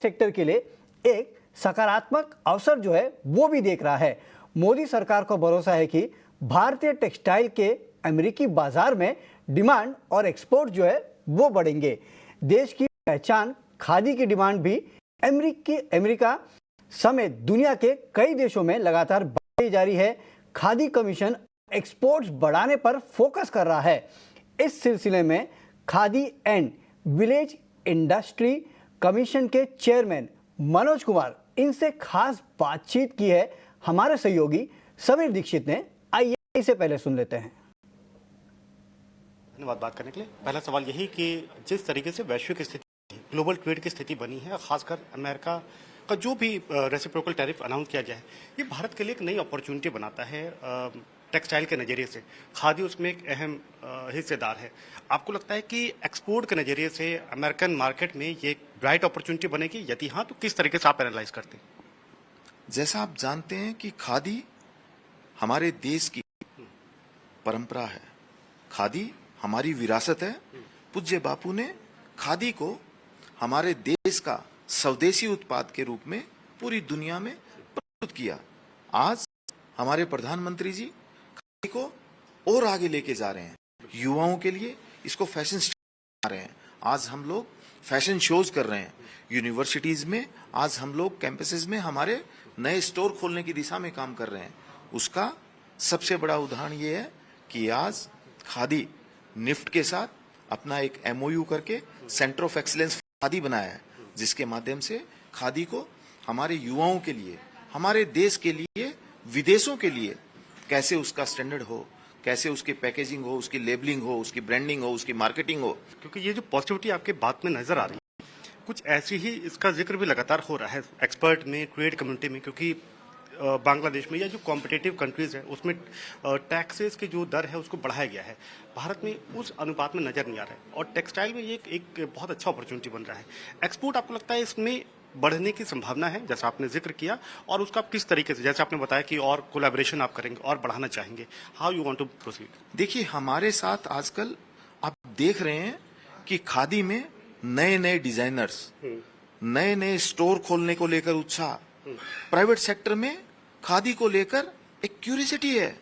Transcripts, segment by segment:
Sector के लिए एक सकारात्मक अवसर जो है वो भी देख रहा है। मोदी सरकार को भरोसा है कि भारतीय टेक्सटाइल के अमेरिकी बाजार में डिमांड और एक्सपोर्ट जो है वो बढ़ेंगे। देश की पहचान खादी की डिमांड भी अमेरिका समेत दुनिया के कई देशों में लगातार बढ़ती जा रही है। खादी कमीशन एक्सपोर्ट्स बढ़ाने पर फोकस कर रहा है। इस सिलसिले में khadi and village industry commission के चेयरमैन मनोज कुमार इनसे खास बातचीत की है हमारे सहयोगी समीर दीक्षित ने। आइए इसे पहले सुन लेते हैं। धन्यवाद बात करने के लिए। पहला सवाल यही कि जिस तरीके से वैश्विक स्थिति, ग्लोबल ट्रेड की स्थिति बनी है, खासकर अमेरिका का जो भी रेसिप्रोकल टैरिफ अनाउंस किया गया है, ये भारत के लिए एक नई अपॉर्चुनिटी बनाता है। टेक्सटाइल के नज़रिए से खादी उसमें एक अहम हिस्सेदार है। आपको लगता है कि एक्सपोर्ट के नज़रिए से अमेरिकन मार्केट में ये एक ब्राइट अपॉर्चुनिटी बनेगी? यदि हाँ, तो किस तरीके से आप एनालाइज करते हैं? जैसा आप जानते हैं कि खादी हमारे देश की परंपरा है, खादी हमारी विरासत है। पूज्य बापू ने खादी को हमारे देश का स्वदेशी उत्पाद के रूप में पूरी दुनिया में प्रस्तुत किया। आज हमारे प्रधानमंत्री जी खादी को और आगे लेके जा रहे हैं, युवाओं के लिए इसको फैशन बना रहे हैं। आज हम लोग फैशन शोज कर रहे हैं यूनिवर्सिटीज में, आज हम लोग कैंपसेस में हमारे नए स्टोर खोलने की दिशा में काम कर रहे हैं। उसका सबसे बड़ा उदाहरण ये है कि आज खादी निफ्ट के साथ अपना एक एमओयू करके सेंटर ऑफ एक्सीलेंस खादी बनाया है, जिसके माध्यम से खादी को हमारे युवाओं के लिए, हमारे देश के लिए, विदेशों के लिए कैसे उसका स्टैंडर्ड हो, कैसे उसकी पैकेजिंग हो, उसकी लेबलिंग हो, उसकी ब्रांडिंग हो, उसकी मार्केटिंग हो। क्योंकि ये जो पॉजिटिविटी आपके बात में नजर आ रही है, कुछ ऐसी ही इसका जिक्र भी लगातार हो रहा है एक्सपर्ट में, ट्रेड कम्युनिटी में, क्योंकि बांग्लादेश में या जो कॉम्पिटिटिव कंट्रीज है उसमें टैक्सेस की जो दर है उसको बढ़ाया गया है। भारत में उस अनुपात में नजर नहीं आ रहा है और टेक्सटाइल में ये एक बहुत अच्छा अपॉर्चुनिटी बन रहा है। एक्सपोर्ट आपको लगता है इसमें बढ़ने की संभावना है, जैसा आपने जिक्र किया, और उसका आप किस तरीके से, जैसे आपने बताया कि और कोलैबोरेशन आप करेंगे और बढ़ाना चाहेंगे, how you want to proceed? देखिए, हमारे साथ आजकल आप देख रहे हैं कि खादी में नए नए डिजाइनर्स, नए नए स्टोर खोलने को लेकर उत्साह, प्राइवेट सेक्टर में खादी को लेकर एक क्यूरियोसिटी है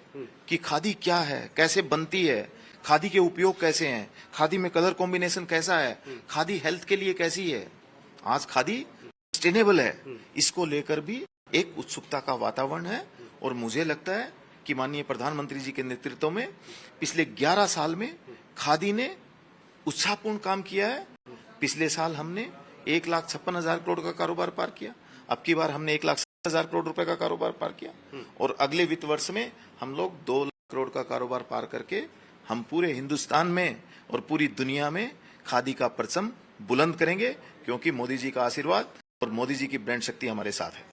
कि खादी क्या है, कैसे बनती है, खादी के उपयोग कैसे हैं, खादी में कलर कॉम्बिनेशन कैसा है, खादी हेल्थ के लिए कैसी है। आज खादी सस्टेनेबल है, इसको लेकर भी एक उत्सुकता का वातावरण है। और मुझे लगता है कि माननीय प्रधानमंत्री जी के नेतृत्व में पिछले 11 साल में खादी ने उत्साहपूर्ण काम किया है। पिछले साल हमने 1,56,000 करोड़ का कारोबार पार किया, अब की बार हमने 1,60,000 करोड़ रुपए का कारोबार पार किया, और अगले वित्त वर्ष में हम लोग 2 लाख करोड़ का कारोबार पार करके हम पूरे हिंदुस्तान में और पूरी दुनिया में खादी का परचम बुलंद करेंगे, क्योंकि मोदी जी का आशीर्वाद और मोदी जी की ब्रांड शक्ति हमारे साथ है।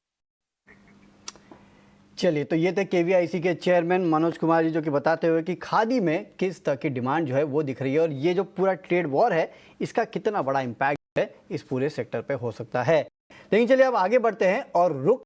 चलिए, तो ये थे केवीआईसी के चेयरमैन मनोज कुमार जी, जो कि बताते हुए कि खादी में किस तरह की डिमांड जो है वो दिख रही है और ये जो पूरा ट्रेड वॉर है इसका कितना बड़ा इम्पैक्ट है इस पूरे सेक्टर पे हो सकता है। लेकिन चलिए अब आगे बढ़ते हैं और रुख